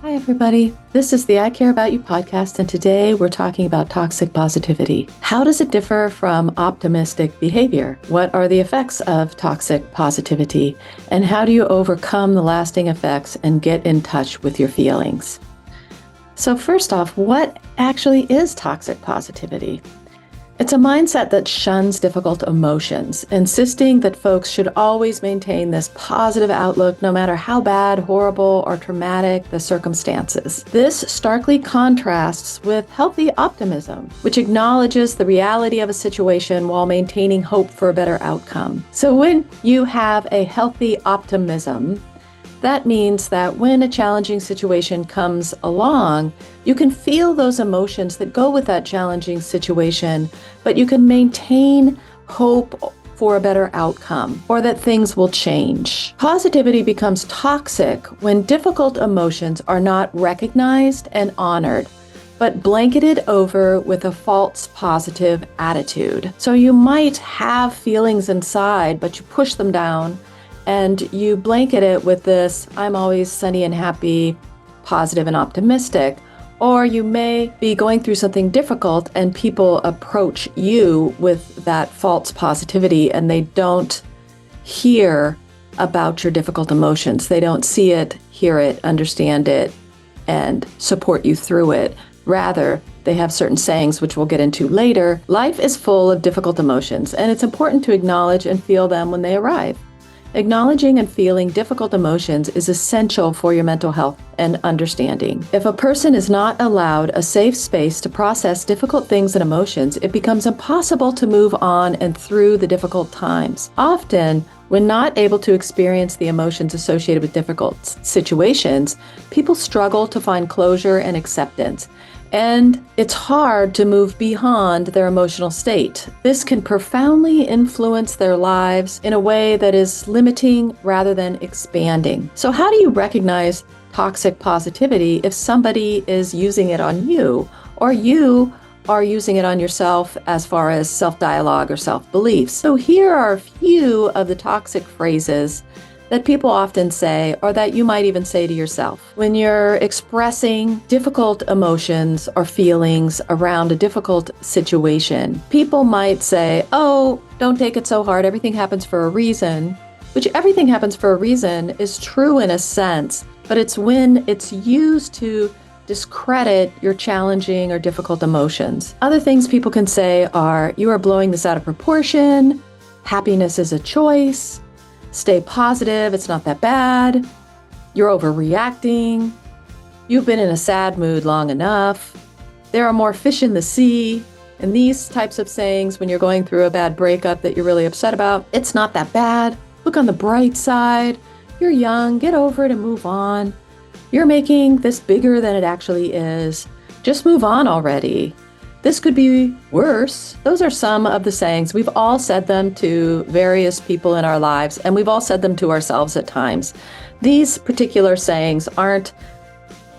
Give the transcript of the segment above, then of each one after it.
Hi, everybody. This is the I Care About You podcast, and today we're talking about toxic positivity. How does it differ from optimistic behavior? What are the effects of toxic positivity? And how do you overcome the lasting effects and get in touch with your feelings? So, first off, what actually is toxic positivity? It's a mindset that shuns difficult emotions, insisting that folks should always maintain this positive outlook no matter how bad, horrible, or traumatic the circumstances. This starkly contrasts with healthy optimism, which acknowledges the reality of a situation while maintaining hope for a better outcome. So when you have a healthy optimism, that means that when a challenging situation comes along, you can feel those emotions that go with that challenging situation, but you can maintain hope for a better outcome or that things will change. Positivity becomes toxic when difficult emotions are not recognized and honored, but blanketed over with a false positive attitude. So you might have feelings inside, but you push them down and you blanket it with this, I'm always sunny and happy, positive and optimistic. Or you may be going through something difficult and people approach you with that false positivity and they don't hear about your difficult emotions. They don't see it, hear it, understand it, and support you through it. Rather, they have certain sayings, which we'll get into later. Life is full of difficult emotions, and it's important to acknowledge and feel them when they arrive. Acknowledging and feeling difficult emotions is essential for your mental health and understanding. If a person is not allowed a safe space to process difficult things and emotions, it becomes impossible to move on and through the difficult times. Often, when not able to experience the emotions associated with difficult situations, people struggle to find closure and acceptance. And it's hard to move beyond their emotional state. This can profoundly influence their lives in a way that is limiting rather than expanding. So how do you recognize toxic positivity if somebody is using it on you, or you are using it on yourself as far as self-dialogue or self-beliefs? So here are a few of the toxic phrases that people often say, or that you might even say to yourself. When you're expressing difficult emotions or feelings around a difficult situation, people might say, oh, don't take it so hard, everything happens for a reason, which everything happens for a reason is true in a sense, but it's when it's used to discredit your challenging or difficult emotions. Other things people can say are, you are blowing this out of proportion, happiness is a choice, stay positive, it's not that bad, you're overreacting, you've been in a sad mood long enough, there are more fish in the sea, and these types of sayings when you're going through a bad breakup that you're really upset about, it's not that bad, look on the bright side, you're young, get over it and move on, you're making this bigger than it actually is, just move on already. This could be worse. Those are some of the sayings. We've all said them to various people in our lives, and we've all said them to ourselves at times. These particular sayings aren't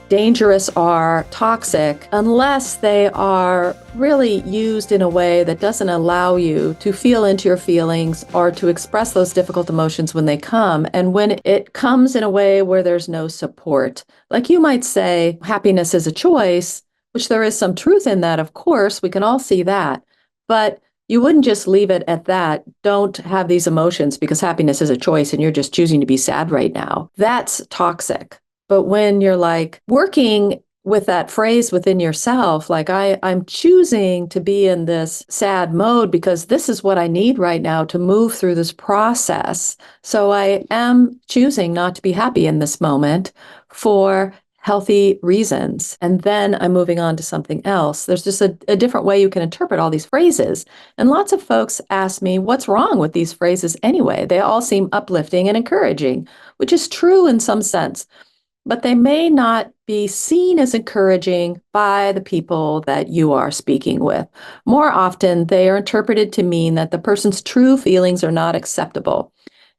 dangerous or toxic unless they are really used in a way that doesn't allow you to feel into your feelings or to express those difficult emotions when they come. And when it comes in a way where there's no support, like you might say, happiness is a choice, which there is some truth in that, of course, we can all see that, but you wouldn't just leave it at that. Don't have these emotions because happiness is a choice and you're just choosing to be sad right now. That's toxic. But when you're like working with that phrase within yourself, like I'm choosing to be in this sad mode because this is what I need right now to move through this process. So I am choosing not to be happy in this moment for healthy reasons. And then I'm moving on to something else. There's just a different way you can interpret all these phrases. And lots of folks ask me, what's wrong with these phrases anyway? They all seem uplifting and encouraging, which is true in some sense, but they may not be seen as encouraging by the people that you are speaking with. More often, they are interpreted to mean that the person's true feelings are not acceptable.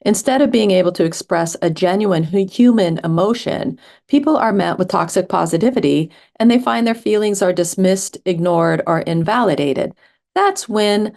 Instead of being able to express a genuine human emotion, people are met with toxic positivity and they find their feelings are dismissed, ignored, or invalidated. That's when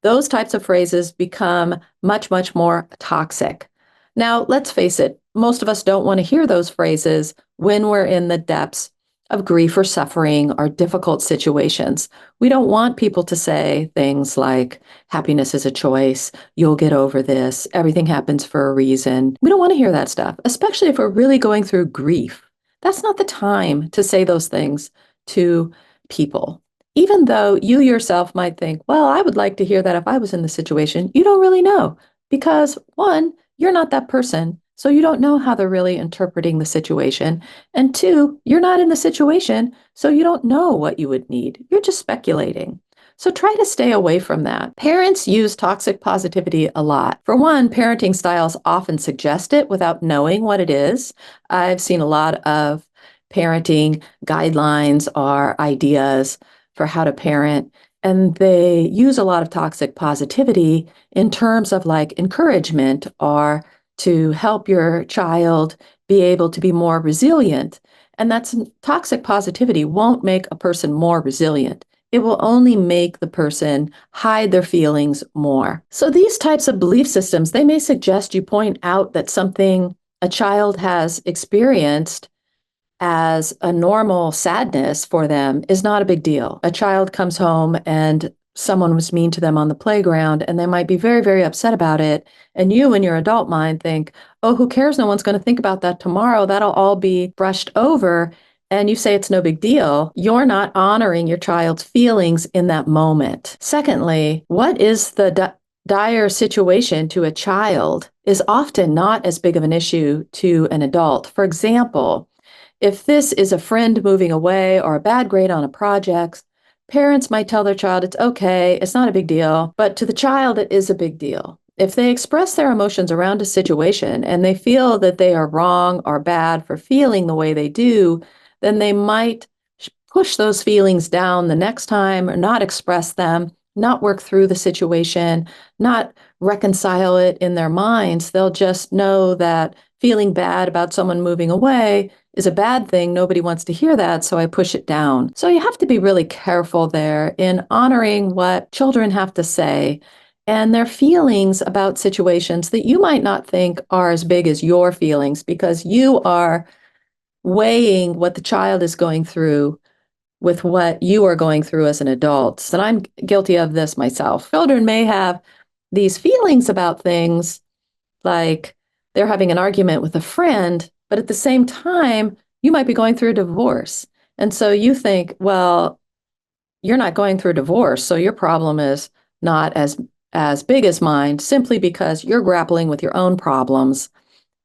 those types of phrases become much, much more toxic. Now, let's face it, most of us don't want to hear those phrases when we're in the depths of grief or suffering or difficult situations. We don't want people to say things like, happiness is a choice, you'll get over this, everything happens for a reason. We don't want to hear that stuff, especially if we're really going through grief. That's not the time to say those things to people. Even though you yourself might think, well, I would like to hear that if I was in the situation, you don't really know because one, you're not that person. So you don't know how they're really interpreting the situation. And two, you're not in the situation. So you don't know what you would need. You're just speculating. So try to stay away from that. Parents use toxic positivity a lot. For one, parenting styles often suggest it without knowing what it is. I've seen a lot of parenting guidelines or ideas for how to parent, and they use a lot of toxic positivity in terms of like encouragement or to help your child be able to be more resilient. And that's toxic positivity won't make a person more resilient. It will only make the person hide their feelings more. So these types of belief systems, they may suggest you point out that something a child has experienced as a normal sadness for them is not a big deal. A child comes home and someone was mean to them on the playground and they might be very, very upset about it. And you in your adult mind think, oh, who cares? No one's going to think about that tomorrow. That'll all be brushed over. And you say it's no big deal. You're not honoring your child's feelings in that moment. Secondly, what is the dire situation to a child is often not as big of an issue to an adult. For example, if this is a friend moving away or a bad grade on a project, parents might tell their child it's okay, it's not a big deal, but to the child, it is a big deal. If they express their emotions around a situation and they feel that they are wrong or bad for feeling the way they do, then they might push those feelings down the next time or not express them, not work through the situation, not reconcile it in their minds. They'll just know that feeling bad about someone moving away is a bad thing. Nobody wants to hear that, so I push it down. So you have to be really careful there in honoring what children have to say and their feelings about situations that you might not think are as big as your feelings because you are weighing what the child is going through with what you are going through as an adult. And I'm guilty of this myself. Children may have these feelings about things like they're having an argument with a friend, but at the same time, you might be going through a divorce. And so you think, well, you're not going through a divorce, so your problem is not as big as mine simply because you're grappling with your own problems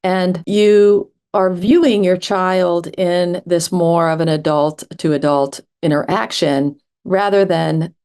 and you are viewing your child in this more of an adult to adult interaction rather than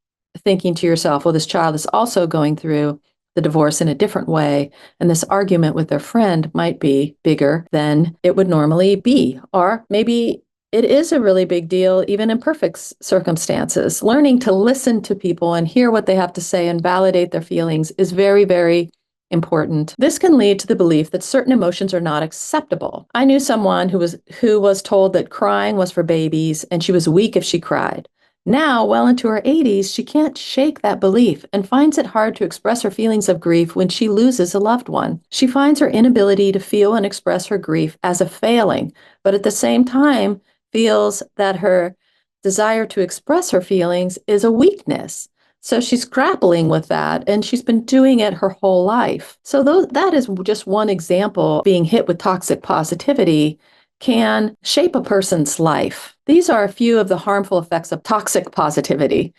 thinking to yourself, well, this child is also going through the divorce in a different way, and this argument with their friend might be bigger than it would normally be. Or maybe it is a really big deal, even in perfect circumstances. Learning to listen to people and hear what they have to say and validate their feelings is very, very important. This can lead to the belief that certain emotions are not acceptable. I knew someone who was told that crying was for babies and she was weak if she cried. Now, well into her 80s, she can't shake that belief and finds it hard to express her feelings of grief when she loses a loved one. She finds her inability to feel and express her grief as a failing, but at the same time feels that her desire to express her feelings is a weakness. So she's grappling with that, and she's been doing it her whole life. So that is just one example. Being hit with toxic positivity can shape a person's life. These are a few of the harmful effects of toxic positivity,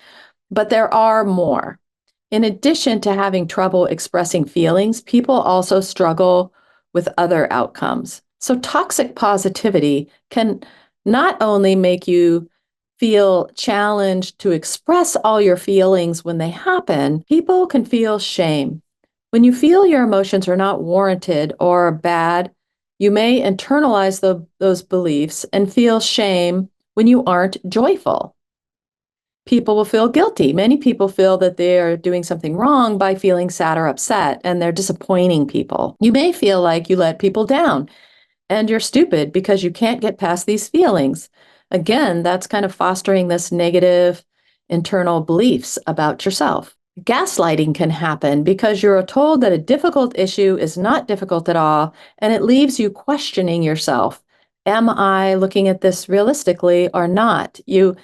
but there are more. In addition to having trouble expressing feelings, people also struggle with other outcomes. So toxic positivity can not only make you feel challenged to express all your feelings when they happen, people can feel shame. When you feel your emotions are not warranted or bad, you may internalize those beliefs and feel shame when you aren't joyful. People will feel guilty. Many people feel that they are doing something wrong by feeling sad or upset, and they're disappointing people. You may feel like you let people down and you're stupid because you can't get past these feelings. Again, that's kind of fostering this negative internal beliefs about yourself. Gaslighting can happen because you're told that a difficult issue is not difficult at all, and it leaves you questioning yourself. Am I looking at this realistically or not? You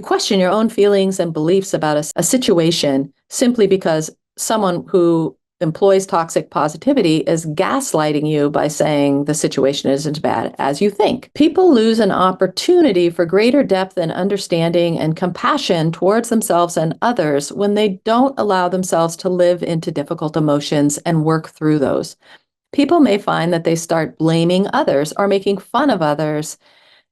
question your own feelings and beliefs about a situation simply because someone who employs toxic positivity is gaslighting you by saying the situation isn't as bad as you think. People lose an opportunity for greater depth and understanding and compassion towards themselves and others when they don't allow themselves to live into difficult emotions and work through those. People may find that they start blaming others or making fun of others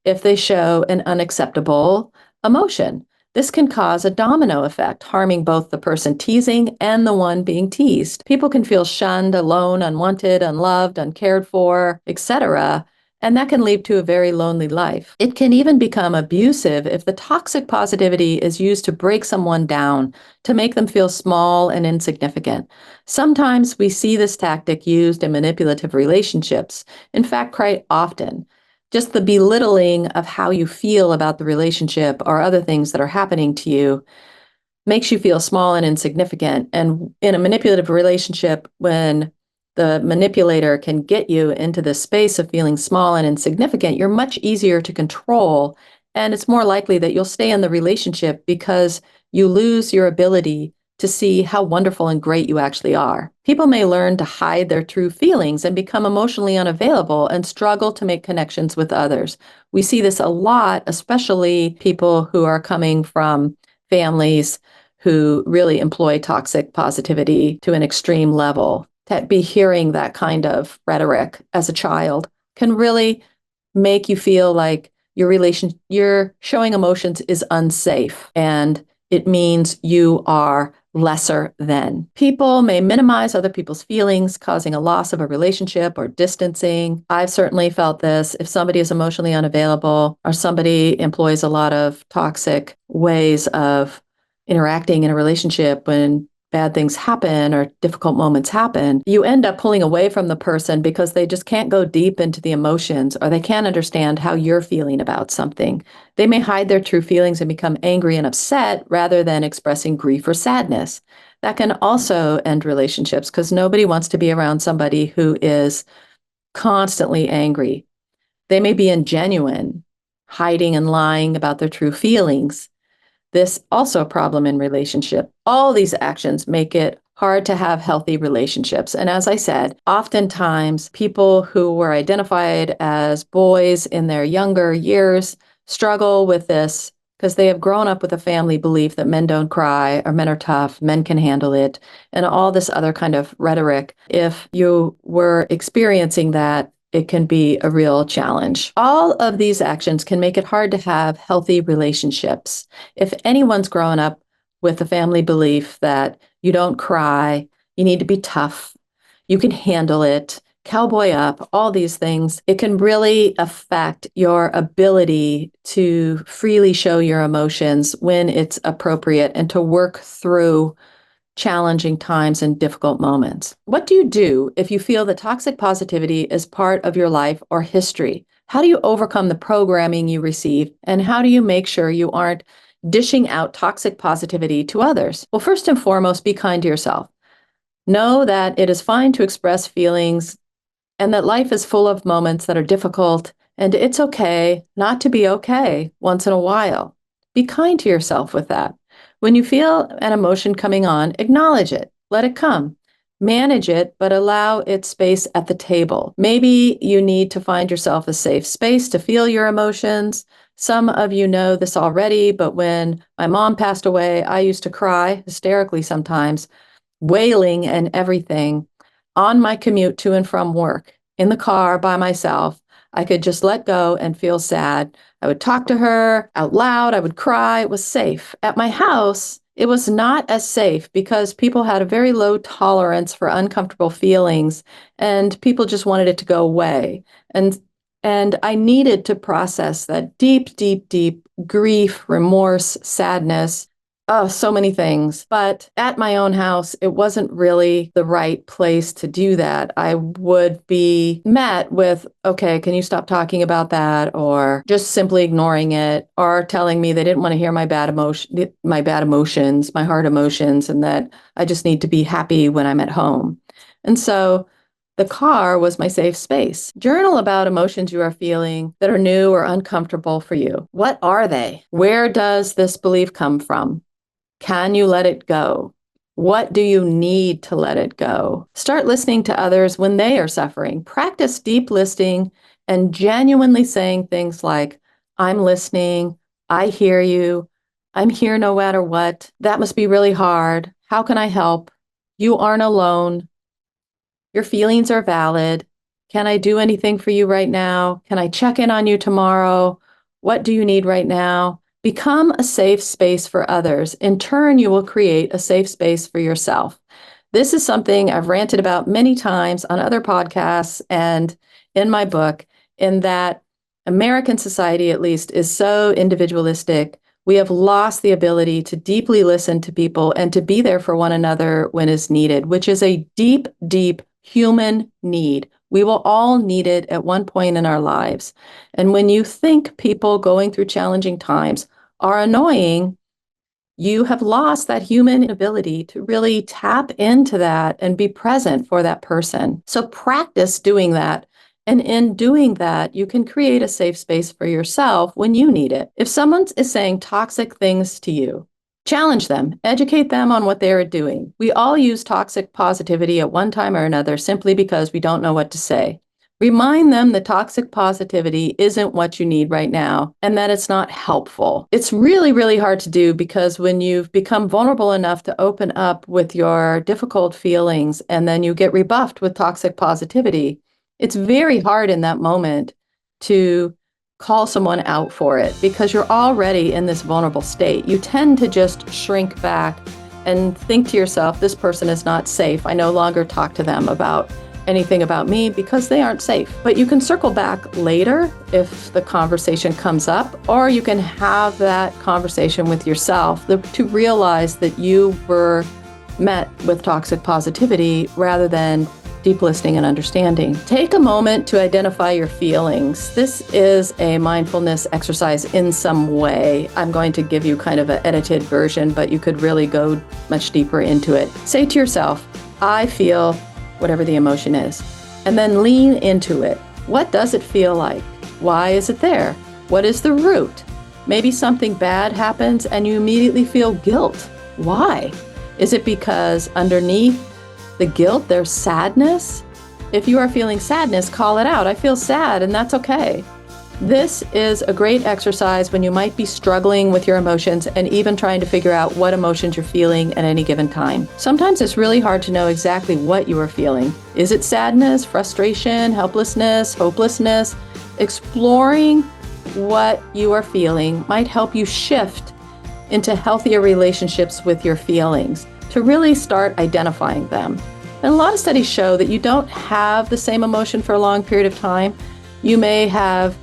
if they show an unacceptable emotion. This can cause a domino effect, harming both the person teasing and the one being teased. People can feel shunned, alone, unwanted, unloved, uncared for, etc., and that can lead to a very lonely life. It can even become abusive if the toxic positivity is used to break someone down, to make them feel small and insignificant. Sometimes we see this tactic used in manipulative relationships. In fact, quite often. Just the belittling of how you feel about the relationship or other things that are happening to you makes you feel small and insignificant. And in a manipulative relationship, when the manipulator can get you into this space of feeling small and insignificant, you're much easier to control. And it's more likely that you'll stay in the relationship because you lose your ability to see how wonderful and great you actually are. People may learn to hide their true feelings and become emotionally unavailable and struggle to make connections with others. We see this a lot, especially people who are coming from families who really employ toxic positivity to an extreme level. To be hearing that kind of rhetoric as a child can really make you feel like you're showing emotions is unsafe, and it means you are lesser than. People may minimize other people's feelings, causing a loss of a relationship or distancing. I've certainly felt this. If somebody is emotionally unavailable or somebody employs a lot of toxic ways of interacting in a relationship, when bad things happen or difficult moments happen, you end up pulling away from the person because they just can't go deep into the emotions, or they can't understand how you're feeling about something. They may hide their true feelings and become angry and upset rather than expressing grief or sadness. That can also end relationships because nobody wants to be around somebody who is constantly angry. They may be ingenuine, hiding and lying about their true feelings. This also a problem in relationship. All these actions make it hard to have healthy relationships. And as I said, oftentimes people who were identified as boys in their younger years struggle with this because they have grown up with a family belief that men don't cry, or men are tough, men can handle it, and all this other kind of rhetoric. If you were experiencing that, it can be a real challenge. All of these actions can make it hard to have healthy relationships. If anyone's grown up with the family belief that you don't cry, you need to be tough, you can handle it, cowboy up, all these things, it can really affect your ability to freely show your emotions when it's appropriate and to work through challenging times and difficult moments. What do you do if you feel that toxic positivity is part of your life or history? How do you overcome the programming you receive? And how do you make sure you aren't dishing out toxic positivity to others? Well, first and foremost, be kind to yourself. Know that it is fine to express feelings and that life is full of moments that are difficult, and it's okay not to be okay once in a while. Be kind to yourself with that. When you feel an emotion coming on, acknowledge it, let it come. Manage it, but allow its space at the table. Maybe you need to find yourself a safe space to feel your emotions. Some of you know this already, but when my mom passed away, I used to cry hysterically sometimes, wailing and everything on my commute to and from work, in the car by myself. I could just let go and feel sad. I would talk to her out loud. I would cry. It was safe. At my house, it was not as safe because people had a very low tolerance for uncomfortable feelings, and people just wanted it to go away. And I needed to process that deep, deep, deep grief, remorse, sadness Oh, so many things. But at my own house, it wasn't really the right place to do that. I would be met with, okay, can you stop talking about that? Or just simply ignoring it, or telling me they didn't want to hear my bad emotions, my hard emotions, and that I just need to be happy when I'm at home. And so the car was my safe space. Journal about emotions you are feeling that are new or uncomfortable for you. What are they? Where does this belief come from? Can you let it go? What do you need to let it go? Start listening to others when they are suffering. Practice deep listening and genuinely saying things like, I'm listening, I hear you, I'm here no matter what. That must be really hard. How can I help? You aren't alone. Your feelings are valid. Can I do anything for you right now? Can I check in on you tomorrow? What do you need right now? Become a safe space for others. In turn, you will create a safe space for yourself. This is something I've ranted about many times on other podcasts and in my book, in that American society, at least, is so individualistic. We have lost the ability to deeply listen to people and to be there for one another when is needed, which is a deep, deep human need. We will all need it at one point in our lives. And when you think people going through challenging times are annoying, you have lost that human ability to really tap into that and be present for that person. So practice doing that. And in doing that, you can create a safe space for yourself when you need it. If someone is saying toxic things to you, challenge them, educate them on what they are doing. We all use toxic positivity at one time or another simply because we don't know what to say. Remind them that toxic positivity isn't what you need right now and that it's not helpful. It's really, really hard to do because when you've become vulnerable enough to open up with your difficult feelings and then you get rebuffed with toxic positivity, it's very hard in that moment to call someone out for it because you're already in this vulnerable state. You tend to just shrink back and think to yourself, this person is not safe. I no longer talk to them about anything about me because they aren't safe. But you can circle back later if the conversation comes up, or you can have that conversation with yourself to realize that you were met with toxic positivity rather than deep listening and understanding. Take a moment to identify your feelings. This is a mindfulness exercise in some way. I'm going to give you kind of an edited version, but you could really go much deeper into it. Say to yourself, I feel whatever the emotion is, and then lean into it. What does it feel like? Why is it there? What is the root? Maybe something bad happens and you immediately feel guilt. Why? Is it because underneath the guilt, there's sadness? If you are feeling sadness, call it out. I feel sad, and that's okay. This is a great exercise when you might be struggling with your emotions and even trying to figure out what emotions you're feeling at any given time. Sometimes it's really hard to know exactly what you are feeling. Is it sadness, frustration, helplessness, hopelessness? Exploring what you are feeling might help you shift into healthier relationships with your feelings, to really start identifying them. And a lot of studies show that you don't have the same emotion for a long period of time. You may have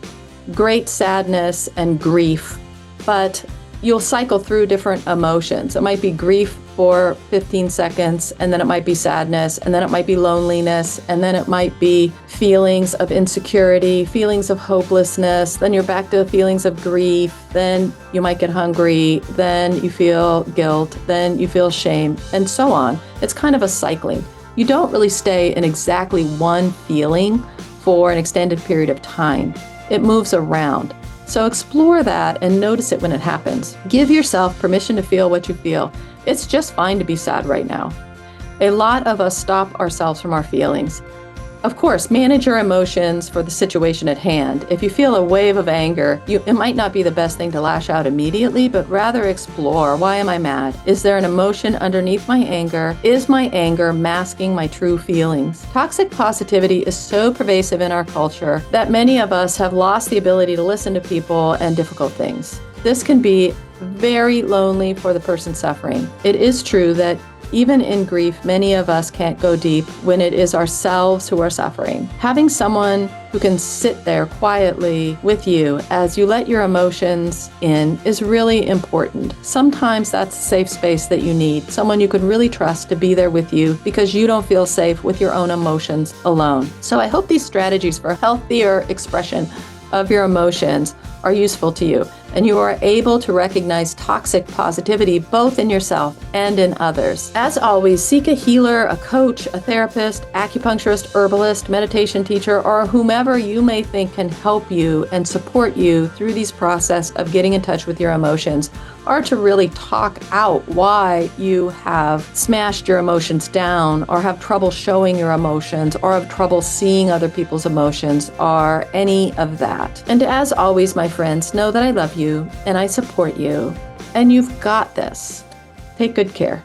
great sadness and grief, but you'll cycle through different emotions. It might be grief for 15 seconds, and then it might be sadness, and then it might be loneliness, and then it might be feelings of insecurity, feelings of hopelessness, then you're back to feelings of grief, then you might get hungry, then you feel guilt, then you feel shame, and so on. It's kind of a cycling. You don't really stay in exactly one feeling for an extended period of time. It moves around. So explore that and notice it when it happens. Give yourself permission to feel what you feel. It's just fine to be sad right now. A lot of us stop ourselves from our feelings. Of course, manage your emotions for the situation at hand. If you feel a wave of anger, it might not be the best thing to lash out immediately, but rather explore, why am I mad? Is there an emotion underneath my anger? Is my anger masking my true feelings? Toxic positivity is so pervasive in our culture that many of us have lost the ability to listen to people and difficult things. This can be very lonely for the person suffering. It is true that Even in grief, many of us can't go deep when it is ourselves who are suffering. Having someone who can sit there quietly with you as you let your emotions in is really important. Sometimes that's a safe space that you need, someone you can really trust to be there with you because you don't feel safe with your own emotions alone. So I hope these strategies for healthier expression of your emotions are useful to you, and you are able to recognize toxic positivity both in yourself and in others. As always, seek a healer, a coach, a therapist, acupuncturist, herbalist, meditation teacher, or whomever you may think can help you and support you through this process of getting in touch with your emotions, or to really talk out why you have smashed your emotions down, or have trouble showing your emotions, or have trouble seeing other people's emotions, or any of that. And as always, my friends, know that I love you and I support you, and you've got this. Take good care.